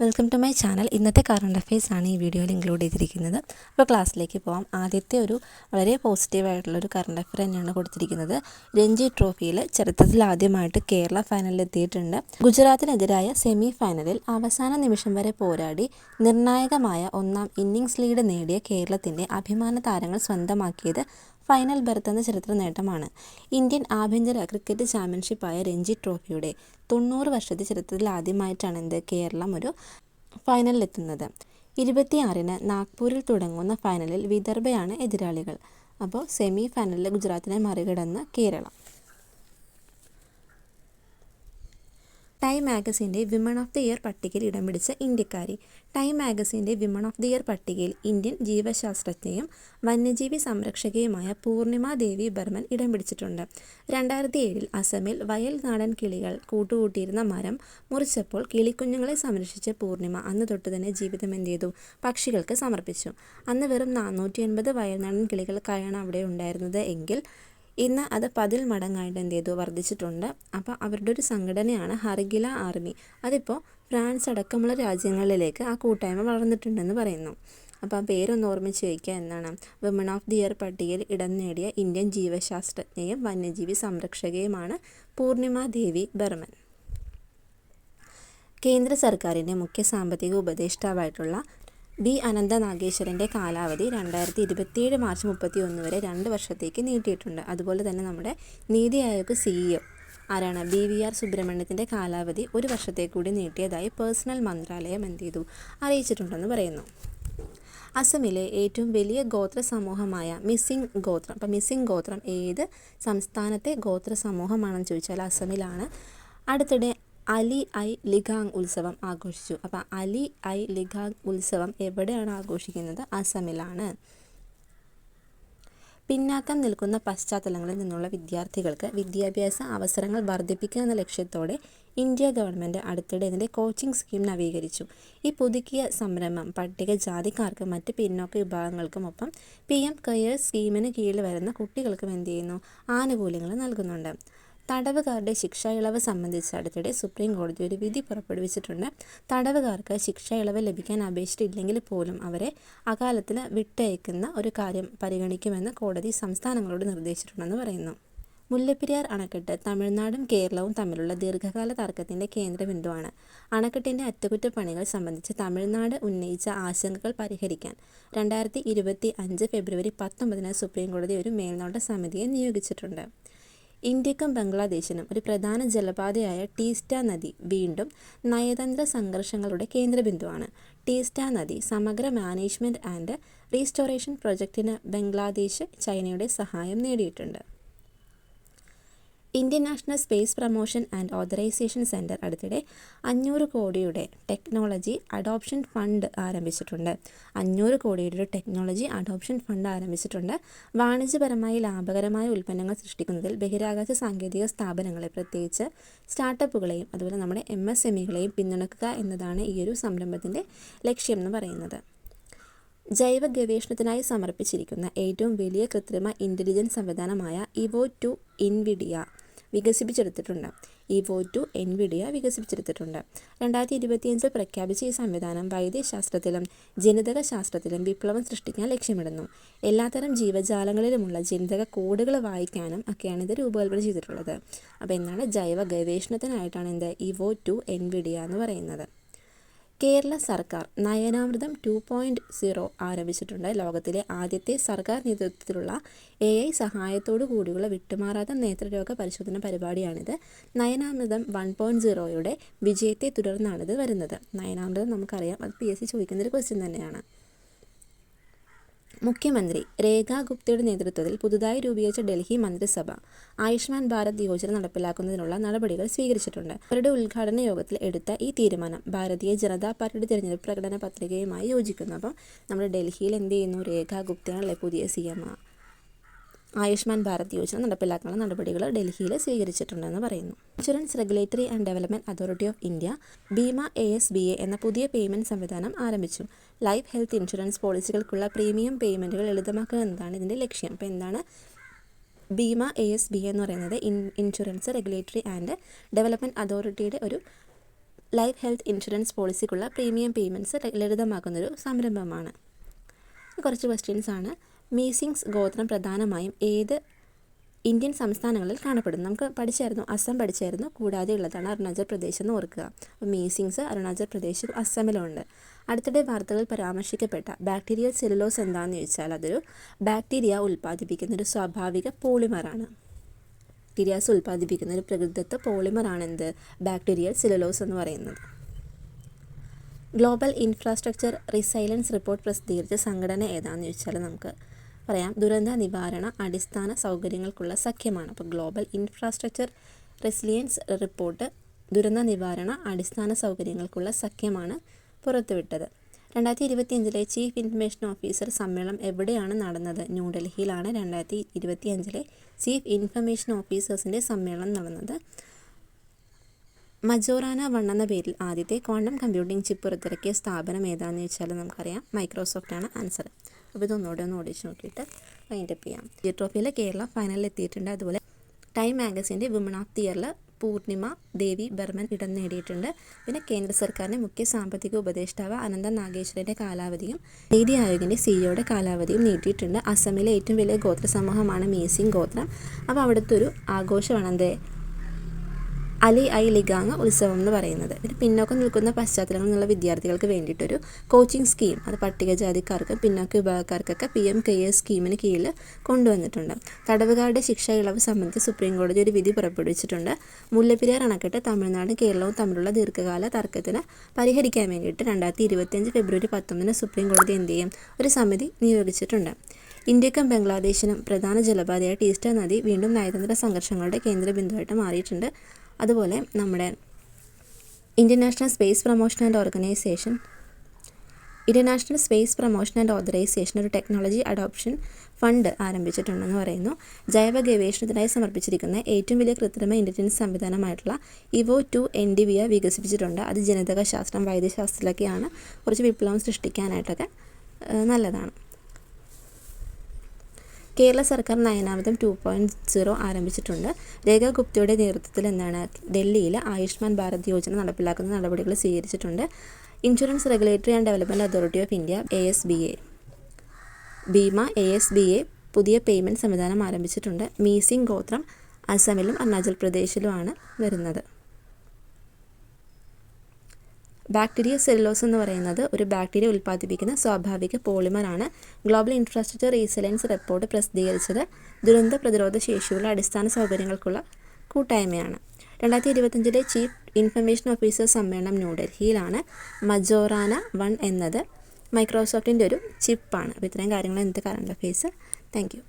Welcome to my channel. ഇന്നത്തെ current affairs ആണ് ഈ വീഡിയോയിൽ ഇൻക്ലൂഡ് ചെയ്തിരിക്കുന്നത്. അപ്പോൾ ക്ലാസ്സിലേക്ക് പോകാം. ആദ്യത്തെ വളരെ പോസിറ്റീവായിട്ടുള്ളൊരു കറണ്ട് അഫയർ തന്നെയാണ് കൊടുത്തിരിക്കുന്നത്. രഞ്ജി ട്രോഫിയിൽ ചരിത്രത്തിൽ ആദ്യമായിട്ട് കേരള ഫൈനലിൽ എത്തിയിട്ടുണ്ട്. ഗുജറാത്തിനെതിരായ സെമി ഫൈനലിൽ അവസാന നിമിഷം വരെ പോരാടി നിർണായകമായ ഒന്നാം ഇന്നിംഗ്സ് ലീഡ് നേടിയ കേരളത്തിൻ്റെ അഭിമാന താരങ്ങൾ സ്വന്തമാക്കിയത് ഫൈനൽ ബെർത്ത് എന്ന ചരിത്ര നേട്ടമാണ്. ഇന്ത്യൻ ആഭ്യന്തര ക്രിക്കറ്റ് ചാമ്പ്യൻഷിപ്പായ രഞ്ജി ട്രോഫിയുടെ 90 വർഷത്തെ ചരിത്രത്തിൽ ആദ്യമായിട്ടാണ് കേരളം ഒരു ഫൈനലിലെത്തുന്നത്. 26-ന് നാഗ്പൂരിൽ തുടങ്ങുന്ന ഫൈനലിൽ വിദർഭയാണ് എതിരാളികൾ. അപ്പോൾ സെമി ഫൈനലിൽ ഗുജറാത്തിനെ മറികടന്ന് കേരളം. ടൈം മാഗസിൻ്റെ വിമൺ ഓഫ് ദി ഇയർ പട്ടികയിൽ ഇടം പിടിച്ച ഇന്ത്യക്കാരി. ടൈം മാഗസിൻ്റെ വിമൺ ഓഫ് ദി ഇയർ പട്ടികയിൽ ഇന്ത്യൻ ജീവശാസ്ത്രജ്ഞയും വന്യജീവി സംരക്ഷകയുമായ പൂർണിമ ദേവി ബർമൻ ഇടം പിടിച്ചിട്ടുണ്ട്. 2007 അസമിൽ വയൽ നാടൻ കിളികൾ കൂട്ടുകൂട്ടിയിരുന്ന മരം മുറിച്ചപ്പോൾ കിളിക്കുഞ്ഞുങ്ങളെ സംരക്ഷിച്ച പൂർണിമ അന്ന് തൊട്ട് തന്നെ ജീവിതം പക്ഷികൾക്ക് സമർപ്പിച്ചു. അന്ന് വെറും 480 വയൽനാടൻ കിളികൾക്കായാണ് അവിടെ ഉണ്ടായിരുന്നത് എങ്കിൽ ഇന്ന് അത് 10 മടങ്ങായിട്ട് വർദ്ധിച്ചിട്ടുണ്ട്. അപ്പോൾ അവരുടെ ഒരു സംഘടനയാണ് ഹർഗില ആർമി. അതിപ്പോൾ ഫ്രാൻസ് അടക്കമുള്ള രാജ്യങ്ങളിലേക്ക് ആ കൂട്ടായ്മ വളർന്നിട്ടുണ്ടെന്ന് പറയുന്നു. അപ്പോൾ ആ പേരൊന്ന് ഓർമ്മിച്ച് വയ്ക്കുക എന്നാണ്. വിമൺ ഓഫ് ദി ഇയർ പട്ടികയിൽ ഇടം നേടിയ ഇന്ത്യൻ ജീവശാസ്ത്രജ്ഞയും വന്യജീവി സംരക്ഷകയുമാണ് പൂർണിമ ദേവി ബർമൻ. കേന്ദ്ര സർക്കാരിൻ്റെ മുഖ്യ സാമ്പത്തിക ഉപദേഷ്ടാവായിട്ടുള്ള ബി അനന്ത നാഗേശ്വരൻ്റെ കാലാവധി 2027 മാർച്ച് 31 വരെ 2 വർഷത്തേക്ക് നീട്ടിയിട്ടുണ്ട്. അതുപോലെ തന്നെ നമ്മുടെ നീതി ആയോഗ് CEO ആരാണ് BVR സുബ്രഹ്മണ്യത്തിൻ്റെ കാലാവധി 1 വർഷത്തേക്ക് കൂടി നീട്ടിയതായി പേഴ്സണൽ മന്ത്രാലയം അറിയിച്ചിട്ടുണ്ടെന്ന് പറയുന്നു. അസമിലെ ഏറ്റവും വലിയ ഗോത്ര സമൂഹമായ മിസിംഗ് ഗോത്രം. അപ്പോൾ മിസിംഗ് ഗോത്രം ഏത് സംസ്ഥാനത്തെ ഗോത്ര സമൂഹമാണെന്ന് ചോദിച്ചാൽ അസമിലാണ്. അടുത്തിടെ അലി ഐ ലിഗാങ് ഉത്സവം ആഘോഷിച്ചു. അപ്പോൾ അലി ഐ ലിഗാങ് ഉത്സവം എവിടെയാണ് ആഘോഷിക്കുന്നത്? അസമിലാണ്. പിന്നാക്കം നിൽക്കുന്ന പശ്ചാത്തലങ്ങളിൽ നിന്നുള്ള വിദ്യാർത്ഥികൾക്ക് വിദ്യാഭ്യാസ അവസരങ്ങൾ വർദ്ധിപ്പിക്കുക എന്ന ലക്ഷ്യത്തോടെ ഇന്ത്യ ഗവൺമെൻറ് അടുത്തിടെ ഇതിൻ്റെ കോച്ചിങ് സ്കീം നവീകരിച്ചു. ഈ പുതുക്കിയ സംരംഭം പട്ടികജാതിക്കാർക്കും മറ്റ് പിന്നോക്ക വിഭാഗങ്ങൾക്കുമൊപ്പം PM കെയേഴ്സ് സ്കീമിന് കീഴിൽ വരുന്ന കുട്ടികൾക്കും ആനുകൂല്യങ്ങൾ നൽകുന്നുണ്ട്. തടവുകാരുടെ ശിക്ഷാ ഇളവ് സംബന്ധിച്ച് അടുത്തിടെ സുപ്രീം കോടതി ഒരു വിധി പുറപ്പെടുവിച്ചിട്ടുണ്ട്. തടവുകാർക്ക് ശിക്ഷാ ഇളവ് ലഭിക്കാൻ അപേക്ഷിച്ചിട്ടില്ലെങ്കിൽ പോലും അവരെ അകാലത്തിൽ വിട്ടയക്കുന്ന ഒരു കാര്യം പരിഗണിക്കുമെന്ന് കോടതി സംസ്ഥാനങ്ങളോട് നിർദ്ദേശിച്ചിട്ടുണ്ടെന്ന് പറയുന്നു. മുല്ലപ്പെരിയാർ അണക്കെട്ട് തമിഴ്നാടും കേരളവും തമ്മിലുള്ള ദീർഘകാല തർക്കത്തിൻ്റെ കേന്ദ്രബിന്ദുവാണ്. അണക്കെട്ടിൻ്റെ അറ്റകുറ്റപ്പണികൾ സംബന്ധിച്ച് തമിഴ്നാട് ഉന്നയിച്ച ആശങ്കകൾ പരിഹരിക്കാൻ 2025 ഫെബ്രുവരി 19 സുപ്രീം കോടതി ഒരു മേൽനോട്ട സമിതിയെ നിയോഗിച്ചിട്ടുണ്ട്. ഇന്ത്യക്കും ബംഗ്ലാദേശിനും ഒരു പ്രധാന ജലപാതയായ ടീസ്റ്റ നദി വീണ്ടും നയതന്ത്ര സംഘർഷങ്ങളുടെ കേന്ദ്രബിന്ദുവാണ്. ടീസ്റ്റ നദി സമഗ്ര മാനേജ്മെൻറ്റ് ആൻഡ് റീസ്റ്റോറേഷൻ പ്രൊജക്റ്റിന് ബംഗ്ലാദേശ് ചൈനയുടെ സഹായം നേടിയിട്ടുണ്ട്. Indian national space promotion and authorisation centre അടുത്തിടെ 500 കോടിയുടെ ടെക്നോളജി അഡോപ്ഷൻ ഫണ്ട് ആരംഭിച്ചിട്ടുണ്ട്. 500 കോടിയുടെ ഒരു ടെക്നോളജി അഡോപ്ഷൻ ഫണ്ട് ആരംഭിച്ചിട്ടുണ്ട്. വാണിജ്യപരമായി ലാഭകരമായ ഉൽപ്പന്നങ്ങൾ സൃഷ്ടിക്കുന്നതിൽ ബഹിരാകാശ സാങ്കേതിക സ്ഥാപനങ്ങളെ, പ്രത്യേകിച്ച് സ്റ്റാർട്ടപ്പുകളെയും അതുപോലെ നമ്മുടെ MSMEകളെയും പിന്തുണക്കുക എന്നതാണ് ഈ ഒരു സംരംഭത്തിൻ്റെ ലക്ഷ്യം എന്ന് പറയുന്നത്. ജൈവ ഗവേഷണത്തിനായി സമർപ്പിച്ചിരിക്കുന്ന ഏറ്റവും വലിയ കൃത്രിമ ഇൻ്റലിജൻസ് സംവിധാനമായ EVO2 വികസിപ്പിച്ചെടുത്തിട്ടുണ്ട്. 2025 പ്രഖ്യാപിച്ച ഈ സംവിധാനം വൈദ്യശാസ്ത്രത്തിലും ജനിതക ശാസ്ത്രത്തിലും വിപ്ലവം സൃഷ്ടിക്കാൻ ലക്ഷ്യമിടുന്നു. എല്ലാത്തരം ജീവജാലങ്ങളിലുമുള്ള ജനിതക കോഡുകൾ വായിക്കാനും ഇത് രൂപകൽപ്പന ചെയ്തിട്ടുള്ളത്. അപ്പോൾ എന്താണ് ജൈവ ഗവേഷണത്തിനായിട്ടാണ് EVO2 എന്ന് പറയുന്നത്. കേരള സർക്കാർ നയനാമൃതം 2.0 ആരംഭിച്ചിട്ടുണ്ട്. ലോകത്തിലെ ആദ്യത്തെ സർക്കാർ നേതൃത്വത്തിലുള്ള AI സഹായത്തോടു കൂടിയുള്ള വിട്ടുമാറാത്ത നേത്രരോഗ പരിശോധന പരിപാടിയാണിത്. നയനാമൃതം 1.0യുടെ വിജയത്തെ തുടർന്നാണിത് വരുന്നത്. നയനാമൃതം നമുക്കറിയാം, അത് PSC ചോദിക്കുന്നൊരു ക്വസ്റ്റ്യൻ തന്നെയാണ്. മുഖ്യമന്ത്രി രേഖാ ഗുപ്തയുടെ നേതൃത്വത്തിൽ പുതുതായി രൂപീകരിച്ച ഡൽഹി മന്ത്രിസഭ ആയുഷ്മാൻ ഭാരത് യോജന നടപ്പിലാക്കുന്നതിനുള്ള നടപടികൾ സ്വീകരിച്ചിട്ടുണ്ട്. അവരുടെ ഉദ്ഘാടന യോഗത്തിൽ എടുത്ത ഈ തീരുമാനം ഭാരതീയ ജനതാ പാർട്ടിയുടെ തിരഞ്ഞെടുപ്പ് പ്രകടന പത്രികയുമായി യോജിക്കുന്നു. അപ്പം നമ്മുടെ ഡൽഹിയിൽ രേഖാ ഗുപ്തയാണല്ലേ പുതിയ CM. ആയുഷ്മാൻ ഭാരത് യോജന നടപ്പിലാക്കാനുള്ള നടപടികൾ ഡൽഹിയിൽ സ്വീകരിച്ചിട്ടുണ്ടെന്ന് പറയുന്നു. Insurance regulatory and development authority of India Bima ASBA എന്ന പുതിയ പേയ്മെൻറ്റ് സംവിധാനം ആരംഭിച്ചു. ലൈഫ് ഹെൽത്ത് ഇൻഷുറൻസ് പോളിസികൾക്കുള്ള പ്രീമിയം പേയ്മെൻറ്റുകൾ ലളിതമാക്കുക എന്നതാണ് ഇതിൻ്റെ ലക്ഷ്യം. അപ്പോൾ എന്താണ് ബീമ ASBA എന്ന് പറയുന്നത്? ഇൻഷുറൻസ് റെഗുലേറ്ററി ആൻഡ് ഡെവലപ്മെൻറ്റ് അതോറിറ്റിയുടെ ഒരു ലൈഫ് ഹെൽത്ത് ഇൻഷുറൻസ് പോളിസിക്കുള്ള പ്രീമിയം പേയ്മെൻറ്റ്സ് ലളിതമാക്കുന്നൊരു സംരംഭമാണ്. കുറച്ച് ക്വസ്റ്റ്യൻസ് ആണ്. മീസിങ്സ് ഗോത്രം പ്രധാനമായും ഏത് ഇന്ത്യൻ സംസ്ഥാനങ്ങളിൽ കാണപ്പെടുന്നു? നമുക്ക് പഠിച്ചായിരുന്നു, അസം പഠിച്ചായിരുന്നു. കൂടാതെ ഉള്ളതാണ് അരുണാചൽ പ്രദേശ് എന്ന് ഓർക്കുക. അപ്പോൾ മീസിങ്സ് അരുണാചൽ പ്രദേശിൽ അസമിലുണ്ട്. അടുത്തിടെ വാർത്തകളിൽ പരാമർശിക്കപ്പെട്ട ബാക്ടീരിയൽ സെല്ലുലോസ് എന്താണെന്ന് ചോദിച്ചാൽ അതൊരു ബാക്ടീരിയ ഉൽപ്പാദിപ്പിക്കുന്ന ഒരു സ്വാഭാവിക പോളിമറാണ്. ബാക്ടീരിയാസ് ഉൽപ്പാദിപ്പിക്കുന്ന ഒരു പ്രകൃതിദത്ത പോളിമറാണ് എന്ത്? ബാക്ടീരിയൽ സെല്ലുലോസ് എന്ന് പറയുന്നത്. ഗ്ലോബൽ ഇൻഫ്രാസ്ട്രക്ചർ റിസൈലൻസ് റിപ്പോർട്ട് പ്രസിദ്ധീകരിച്ച സംഘടന ഏതാണെന്ന് ചോദിച്ചാൽ നമുക്ക് പറയാം, ദുരന്ത നിവാരണ അടിസ്ഥാന സൗകര്യങ്ങൾക്കുള്ള സഖ്യമാണ്. അപ്പോൾ ഗ്ലോബൽ ഇൻഫ്രാസ്ട്രക്ചർ റെസിലിയൻസ് റിപ്പോർട്ട് ദുരന്ത നിവാരണ അടിസ്ഥാന സൗകര്യങ്ങൾക്കുള്ള സഖ്യമാണ് പുറത്തുവിട്ടത്. 2025 ചീഫ് ഇൻഫർമേഷൻ ഓഫീസർ സമ്മേളനം എവിടെയാണ് നടന്നത്? ന്യൂഡൽഹിയിലാണ് 2025 ചീഫ് ഇൻഫർമേഷൻ ഓഫീസേഴ്സിൻ്റെ സമ്മേളനം നടന്നത്. മജോറാന 1 എന്ന പേരിൽ ആദ്യത്തെ ക്വാണ്ടം കമ്പ്യൂട്ടിംഗ് ചിപ്പ് പുറത്തിറക്കിയ സ്ഥാപനം ഏതാണെന്ന് ചോദിച്ചാൽ നമുക്കറിയാം, മൈക്രോസോഫ്റ്റ് ആണ് ആൻസർ. അപ്പോൾ ഇതൊന്നുകൂടെ ഒന്ന് ഓടിച്ച് നോക്കിയിട്ട് വൈൻഡപ്പ് ചെയ്യാം. ഈ ട്രോഫിയിൽ കേരള ഫൈനലിൽ എത്തിയിട്ടുണ്ട്. അതുപോലെ ടൈം മാഗസിൻ്റെ വിമൺ ഓഫ് ദി ഇയറിൽ പൂർണിമ ദേവി ബർമൻ ഇടം നേടിയിട്ടുണ്ട്. പിന്നെ കേന്ദ്ര സർക്കാരിൻ്റെ മുഖ്യ സാമ്പത്തിക ഉപദേഷ്ടാവ് അനന്ത നാഗേശ്വരൻ്റെ കാലാവധിയും നീതി ആയോഗിൻ്റെ സിഇഒയുടെ കാലാവധിയും നീട്ടിയിട്ടുണ്ട്. അസമിലെ ഏറ്റവും വലിയ ഗോത്ര സമൂഹമാണ് മീസിംഗ് ഗോത്രം. അപ്പോൾ അവിടുത്തെ ഒരു ആഘോഷമാണ് എന്ത്? അലി ഐ ലിഗാങ് ഉത്സവം എന്ന് പറയുന്നത്. പിന്നെ പിന്നോക്കം നിൽക്കുന്ന പശ്ചാത്തലങ്ങളിൽ നിന്നുള്ള വിദ്യാർത്ഥികൾക്ക് വേണ്ടിയിട്ടൊരു കോച്ചിങ് സ്കീം അത് പട്ടികജാതിക്കാർക്കും പിന്നോക്ക വിഭാഗക്കാർക്കൊക്കെ PMKS സ്കീമിന് കീഴിൽ കൊണ്ടുവന്നിട്ടുണ്ട്. തടവുകാരുടെ ശിക്ഷ ഇളവ് സംബന്ധിച്ച് സുപ്രീം കോടതി ഒരു വിധി പുറപ്പെടുവിച്ചിട്ടുണ്ട്. മുല്ലപ്പെരിയാർ അണക്കെട്ട് തമിഴ്നാടും കേരളവും തമ്മിലുള്ള ദീർഘകാല തർക്കത്തിന് പരിഹരിക്കാൻ വേണ്ടിയിട്ട് 2025 ഫെബ്രുവരി 19 സുപ്രീം കോടതി എന്ത് ചെയ്യും? ഒരു സമിതി നിയോഗിച്ചിട്ടുണ്ട്. ഇന്ത്യക്കും ബംഗ്ലാദേശിനും പ്രധാന ജലപാതയായ ടീസ്റ്റ നദി വീണ്ടും നയതന്ത്ര സംഘർഷങ്ങളുടെ കേന്ദ്രബിന്ദുവായിട്ട് മാറിയിട്ടുണ്ട്. അതുപോലെ നമ്മുടെ international space promotion and authorisation ഒരു ടെക്നോളജി അഡോപ്ഷൻ ഫണ്ട് ആരംഭിച്ചിട്ടുണ്ടെന്ന് പറയുന്നു. ജൈവ ഗവേഷണത്തിനായി സമർപ്പിച്ചിരിക്കുന്ന ഏറ്റവും വലിയ കൃത്രിമ ഇൻ്റലിജൻസ് സംവിധാനമായിട്ടുള്ള EVO-2 NDVR വികസിപ്പിച്ചിട്ടുണ്ട്. അത് ജനിതക ശാസ്ത്രം വൈദ്യശാസ്ത്രത്തിലൊക്കെയാണ് കുറച്ച് വിപ്ലവം സൃഷ്ടിക്കാനായിട്ടൊക്കെ നല്ലതാണ്. കേരള സർക്കാർ നയനാമൃതം 2.0 ആരംഭിച്ചിട്ടുണ്ട്. രേഖ ഗുപ്തയുടെ നേതൃത്വത്തിൽ ഡൽഹിയിൽ ആയുഷ്മാൻ ഭാരത് യോജന നടപ്പിലാക്കുന്ന നടപടികൾ സ്വീകരിച്ചിട്ടുണ്ട്. Insurance regulatory and development authority of India ASBA പുതിയ പേയ്മെൻറ്റ് സംവിധാനം ആരംഭിച്ചിട്ടുണ്ട്. മീസിംഗ് ഗോത്രം അസമിലും അരുണാചൽ പ്രദേശിലുമാണ് വരുന്നത്. ബാക്ടീരിയ സെല്ലുലോസ് എന്ന് പറയുന്നത് ഒരു ബാക്ടീരിയ ഉൽപ്പാദിപ്പിക്കുന്ന സ്വാഭാവിക പോളിമറാണ്. ഗ്ലോബൽ ഇൻഫ്രാസ്ട്രക്ചർ റീസൈലൻസ് റിപ്പോർട്ട് പ്രസിദ്ധീകരിച്ചത് ദുരന്ത പ്രതിരോധ ശേഷിയുള്ള അടിസ്ഥാന സൗകര്യങ്ങൾക്കുള്ള കൂട്ടായ്മയാണ്. 2025 ചീഫ് ഇൻഫർമേഷൻ ഓഫീസർ സമ്മേളനം ന്യൂഡൽഹിയിലാണ്. മജോറാന 1 എന്നത് മൈക്രോസോഫ്റ്റിൻ്റെ ഒരു ചിപ്പാണ്. അപ്പോൾ ഇത്രയും കാര്യങ്ങൾ ഇന്നത്തെ കറണ്ട് അഫയേഴ്സ്. Thank you.